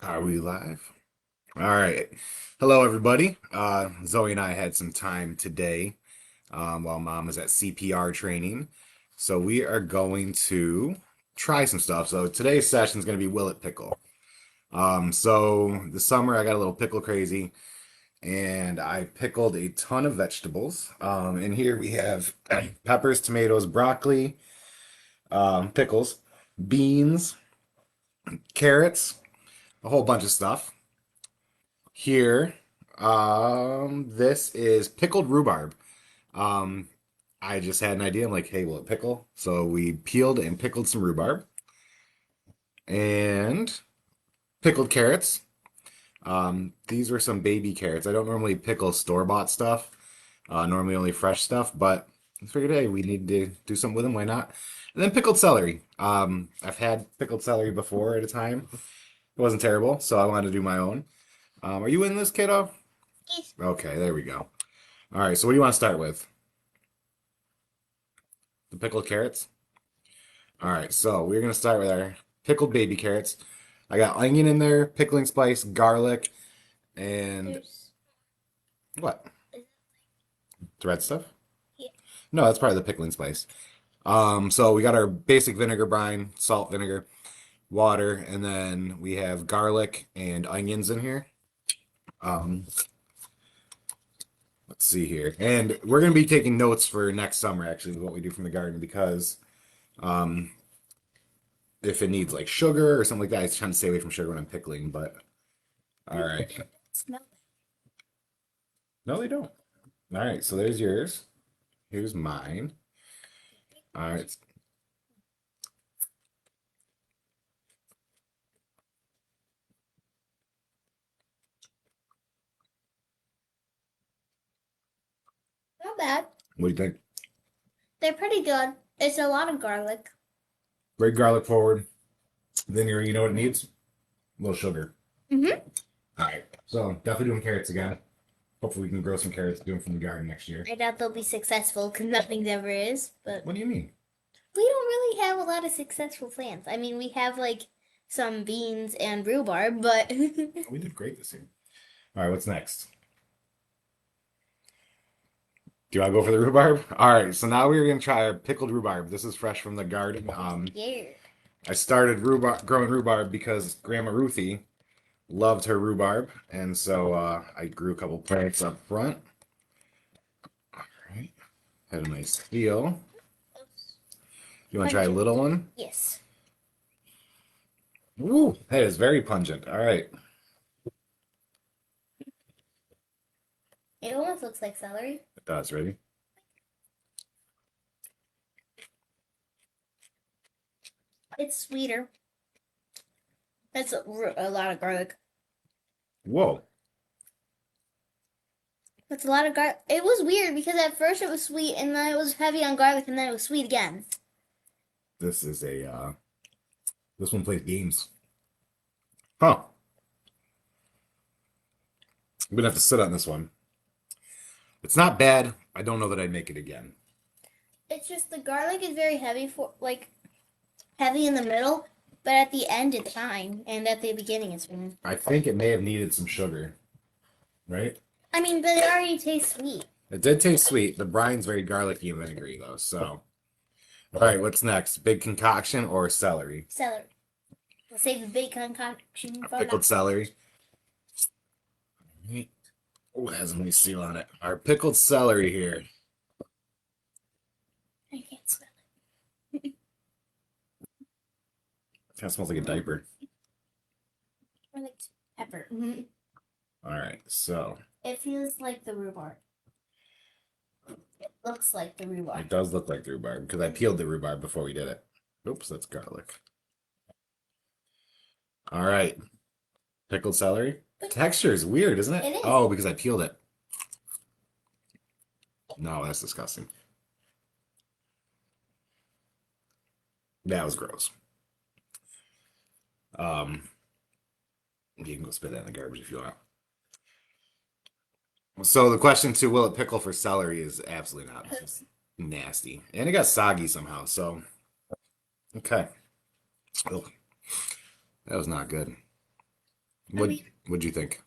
Are we live? All right. Hello, everybody. Zoe and I had some time today while mom was at CPR training. So we are going to try some stuff. So today's session is going to be Will It Pickle. So this summer I got a little pickle crazy and I pickled a ton of vegetables. And here we have peppers, tomatoes, broccoli, pickles, beans, carrots, a whole bunch of stuff. Here, this is pickled rhubarb. Um, I just had an idea. I'm like, hey, will it pickle? So we peeled and pickled some rhubarb and pickled carrots. These were some baby carrots. I don't normally pickle store-bought stuff, normally only fresh stuff, but I figured, hey, we need to do something with them. Why not? And then pickled celery. I've had pickled celery before at a time. It wasn't terrible, so I wanted to do my own. Are you in this, kiddo? Yes. Okay, there we go. All right, so what do you want to start with? The pickled carrots? All right, so we're going to start with our pickled baby carrots. I got onion in there, pickling spice, garlic, and There's what? is- The red stuff? yeah. No, that's part of the pickling spice. So we got our basic vinegar brine, salt, vinegar, water, and then we have garlic and onions in here. Um, let's see here. And we're going to be taking notes for next summer, actually, what we do from the garden, because um, if it needs like sugar or something like that, I try to stay away from sugar when I'm pickling. But all right, Smell no, they don't. All right, so there's yours. Here's mine. All right, not bad. what do you think? They're pretty good. It's a lot of garlic. Very garlic forward. Vinegar, you know what it needs? A little sugar. Mm-hmm. All right, so definitely doing carrots again. Hopefully we can grow some carrots, do them from the garden next year. I doubt they'll be successful because nothing ever is. But What do you mean? we don't really have a lot of successful plants. I mean, we have like some beans and rhubarb, but We did great this year. All right, what's next? Do you want to go for the rhubarb? All right, so now we're gonna try our pickled rhubarb. This is fresh from the garden. yeah. I started rhubarb, growing rhubarb because Grandma Ruthie loved her rhubarb, and so I grew a couple plants up front. All right, had a nice peel. You want to try a Pungent. little one? Yes. Ooh, that is very pungent. All right, It almost looks like celery. it does. Ready? It's sweeter. That's a lot of garlic. Whoa, That's a lot of garlic. It was weird because at first it was sweet and then it was heavy on garlic and then it was sweet again. this is a this one plays games. Huh? I'm gonna have to sit on this one. It's not bad. I don't know that I'd make it again. It's just the garlic is very heavy for like heavy in the middle, but at the end it's fine, and at the beginning it's fine. I think it may have needed some sugar, right? I mean, but it already tastes sweet. It did taste sweet. The brine's very garlicky and vinegary though. So, all right, what's next? Big concoction or celery? Celery. We'll save the big concoction for Pickled last. celery. Oh, it has a nice seal on it. Our pickled celery here. I can't smell Kind of smells like a diaper. it. Or like pepper. Mm-hmm. All right, so It feels like the rhubarb. It looks like the rhubarb. it does look like rhubarb because I peeled the rhubarb before we did it. Oops, that's garlic. All right, pickled celery. Texture is weird, isn't it? It is. Oh, because I peeled it. No, that's disgusting. That was gross. Um, you can go spit that in the garbage if you want. So the question to will it pickle for celery is absolutely not. It's just nasty. And it got soggy somehow, so okay. Ugh, that was not good. I What mean, what'd you think?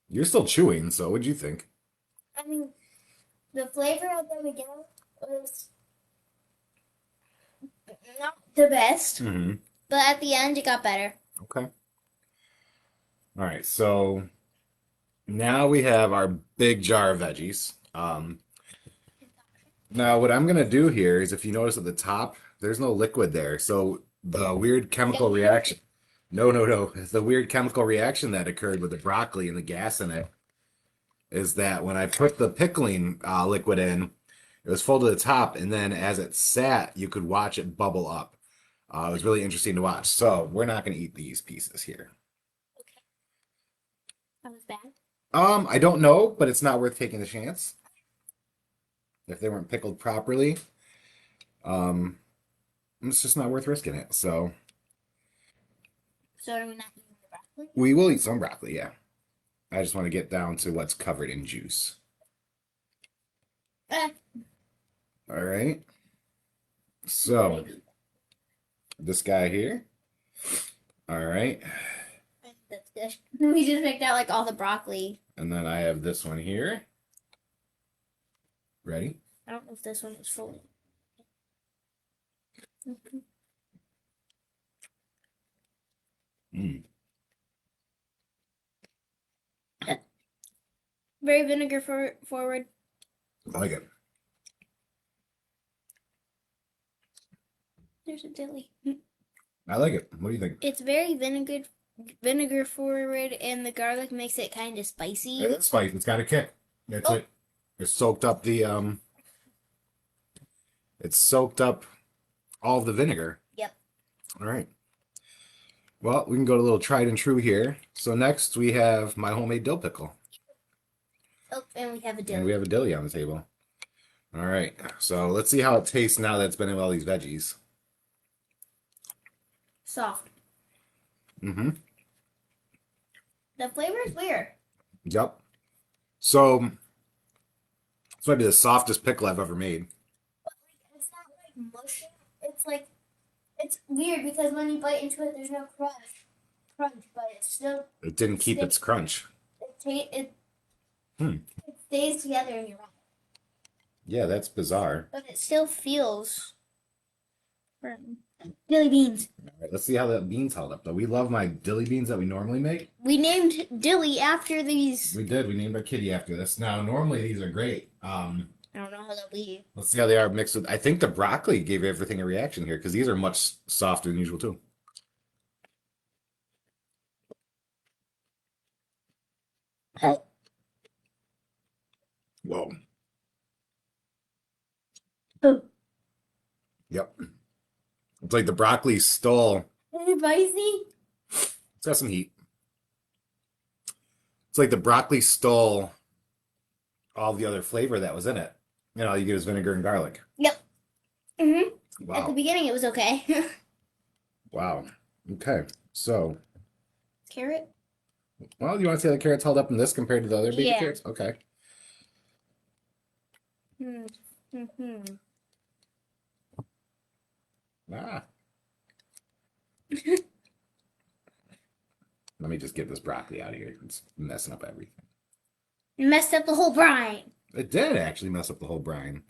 You're still chewing, so what'd you think? I mean, the flavor at the beginning was not the best, Mm-hmm. but at the end it got better. Okay. All right, so now we have our big jar of veggies. Now what I'm gonna do here is if you notice at the top, there's no liquid there. So the weird chemical reaction. No, no, no. The weird chemical reaction that occurred with the broccoli and the gas in it is that when I put the pickling liquid in, it was full to the top, and then as it sat, you could watch it bubble up. It was really interesting to watch. So we're not going to eat these pieces here. Okay, that was bad. I don't know, but it's not worth taking the chance if they weren't pickled properly. Um, it's just not worth risking it. So So are we not eating the broccoli? we will eat some broccoli. Yeah, I just want to get down to what's covered in juice. Eh, All right. So maybe. this guy here. All right. I think that's good. We just picked out like all the broccoli. And then I have this one here. Ready? I don't know if this one is full. Mhm. Mm, Very vinegar forward. I like it. There's a dilly. I like it. What do you think? It's very vinegar forward, and the garlic makes it kind of spicy. It's spicy. It's got a kick. That's Oh. it. It's soaked up the. It's soaked up all of the vinegar. Yep. All right. Well, we can go to a little tried and true here. So next we have my homemade dill pickle, Oh, and we have a and dilly. we have a dilly on the table. All right. So let's see how it tastes now that it's been in all these veggies. Soft. Mm-hmm. The flavor is weird. Yep. So this might be the softest pickle I've ever made. But like, it's not like mushy. It's like it's weird because when you bite into it, there's no crunch, but it's still It didn't keep its crunch. it Hmm. it stays together in your mouth, Yeah, that's bizarre. but it still feels firm. Dilly beans. All right, let's see how the beans held up, though. We love my dilly beans that we normally make. We named Dilly after these. We did. We named our kitty after this. Now, normally these are great. I don't know how they'll be. Let's see how they are mixed with. I think the broccoli gave everything a reaction here because these are much softer than usual too. Whoa. Oh, Yep. It's like the broccoli stole. is it spicy? It's got some heat. It's like the broccoli stole all the other flavor that was in it. You know, you get is vinegar and garlic. Yep. Mhm. At the Wow. beginning, it was okay. Wow. Okay. So, Carrot. well, you want to see how the carrots held up in this compared to the other baby Yeah. carrots? Okay. Hmm. Ah. Let me just get this broccoli out of here. It's messing up everything. Messed up the whole brine. It did actually mess up the whole brine.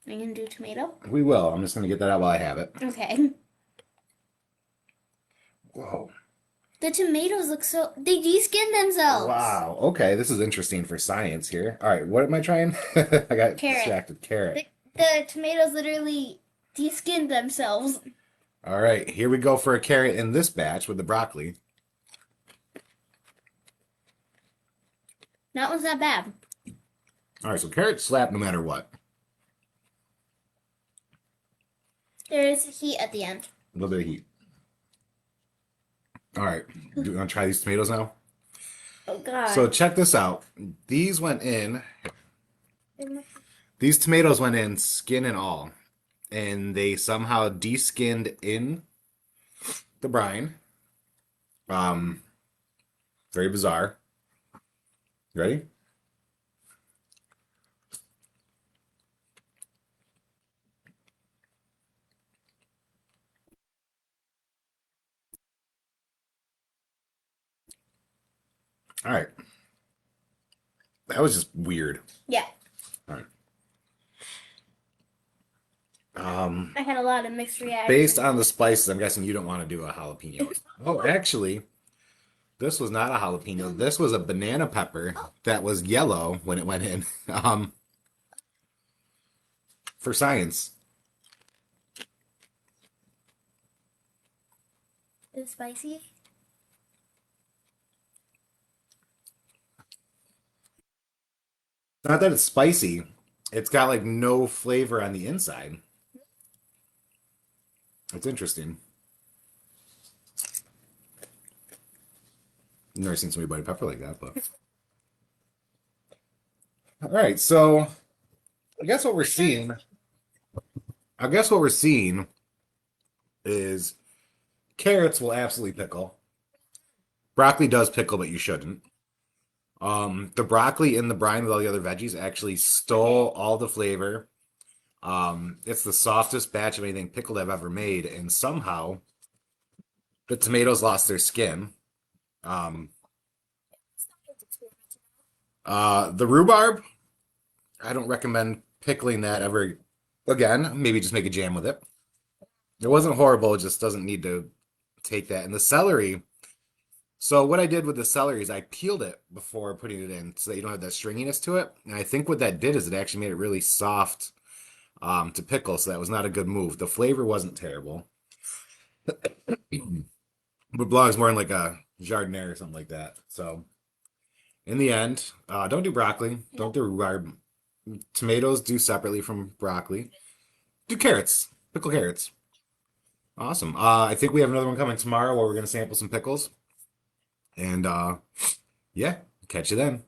Are you gonna do tomato? We will. I'm just going to get that out while I have it. Okay. Whoa. The tomatoes look so. They de-skin themselves. Wow. Okay, this is interesting for science here. All right, what am I trying? I got Carrot. distracted. Carrot. The tomatoes literally de-skinned themselves. All right, here we go for a carrot in this batch with the broccoli. That one's not bad. All right, so carrots slap no matter what. There is heat at the end. A little bit of heat. All right, do you want to try these tomatoes now? Oh God. So check this out. These went in. These tomatoes went in skin and all, and they somehow de-skinned in the brine. Very bizarre. Ready? All right. That was just weird. Yeah, All right. Um, I had a lot of mixed Based reactions. on the spices, I'm guessing you don't want to do a jalapeno. Oh, actually, this was not a jalapeno. This was a banana pepper that was yellow when it went in. For science. It's spicy. Not that it's spicy. It's got like no flavor on the inside. It's interesting. I've never seen somebody bite a pepper like that, but all right. So I guess what we're seeing, I guess what we're seeing is carrots will absolutely pickle. Broccoli does pickle, but you shouldn't. The broccoli in the brine with all the other veggies actually stole all the flavor. It's the softest batch of anything pickled I've ever made, and somehow the tomatoes lost their skin. Um, the rhubarb, I don't recommend pickling that ever again. Maybe just make a jam with it. It wasn't horrible, it just doesn't need to take that. And the celery, so what I did with the celery is I peeled it before putting it in so that you don't have that stringiness to it. And I think what that did is it actually made it really soft to pickle, so that was not a good move. The flavor wasn't terrible. But belongs more in like a jardinere or something like that. So in the end, don't do broccoli. No. Don't do rhubarb. Tomatoes do separately from broccoli. Do carrots. Pickle carrots. Awesome. I think we have another one coming tomorrow where we're going to sample some pickles. And yeah, catch you then.